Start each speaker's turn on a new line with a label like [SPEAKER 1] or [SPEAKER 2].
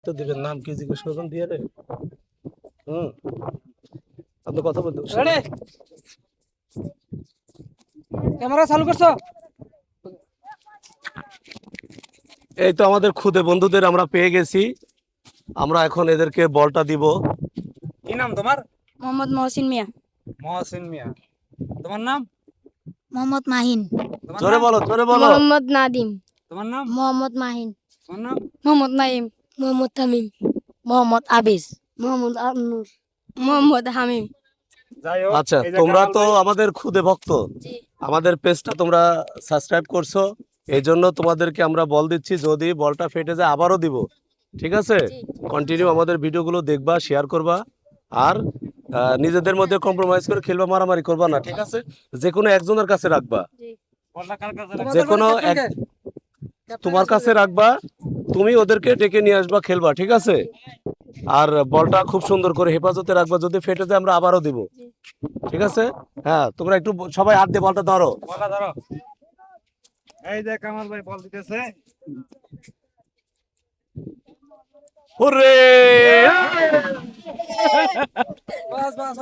[SPEAKER 1] তো দিবেন নাম কি জিজ্ঞেস করবেন দিয়ে রে। হুম, আপনি কথা বলতে
[SPEAKER 2] রেডি ক্যামেরা চালু করছো?
[SPEAKER 1] এই তো আমাদের খুদে বন্ধুদের আমরা পেয়ে গেছি। আমরা এখন এদেরকে বলটা দিব।
[SPEAKER 2] কি নাম তোমার?
[SPEAKER 3] মোহাম্মদ মহসিন মিয়া।
[SPEAKER 2] মহসিন মিয়া। তোমার নাম?
[SPEAKER 3] মোহাম্মদ মাহিন।
[SPEAKER 2] তোমার
[SPEAKER 1] জোরে
[SPEAKER 2] নাম?
[SPEAKER 1] বলো, জোরে বলো।
[SPEAKER 3] মোহাম্মদ নাদিম।
[SPEAKER 2] তোমার নাম?
[SPEAKER 3] মোহাম্মদ মাহিন।
[SPEAKER 2] তোমার নাম?
[SPEAKER 3] মোহাম্মদ নাইম। মোহাম্মদ তামিম। মোহাম্মদ আবিস। মোহাম্মদ আননুর। মোহাম্মদ হামিম।
[SPEAKER 2] যাই হোক,
[SPEAKER 1] আচ্ছা,
[SPEAKER 2] এই যে
[SPEAKER 1] তোমরা
[SPEAKER 2] কামাল
[SPEAKER 1] তো
[SPEAKER 2] ভাই,
[SPEAKER 1] আমাদের খুদে ভক্ত,
[SPEAKER 3] জি
[SPEAKER 1] আমাদের পেজটা তোমরা সাবস্ক্রাইব করছো, এই জন্য তোমাদেরকে আমরা বল দিচ্ছি, যদি বলটা ফেটে যায় আবারও দিব। ঠিক আছে,
[SPEAKER 3] জি
[SPEAKER 1] কন্টিনিউ আমাদের ভিডিওগুলো দেখবা, শেয়ার করবা, আর নিজেদের মধ্যে কম্প্রোমাইজ করে খেলবা, মারামারি করবা না। ঠিক আছে, যে কোনো একজনের কাছে রাখবা,
[SPEAKER 3] জি।
[SPEAKER 2] বলটা কার কাছে
[SPEAKER 1] যে
[SPEAKER 2] রাখবে?
[SPEAKER 1] কোনো এক তোমার কাছে রাখবা, তুমি ওদেরকে ডেকে নিয়ে আসবা, খেলবা। ঠিক আছে, আর বলটা খুব সুন্দর করে হেফাজতে রাখবা, যদি ফেটে যায় আমরা আবারও দিব।
[SPEAKER 3] জি।
[SPEAKER 1] ঠিক আছে, হ্যাঁ, তোমরা একটু সবাই হাত দিয়ে বলটা ধরো।
[SPEAKER 2] বলটা ধরো। এই যে কামাল ভাই বল দিতেছে।
[SPEAKER 1] হুররে!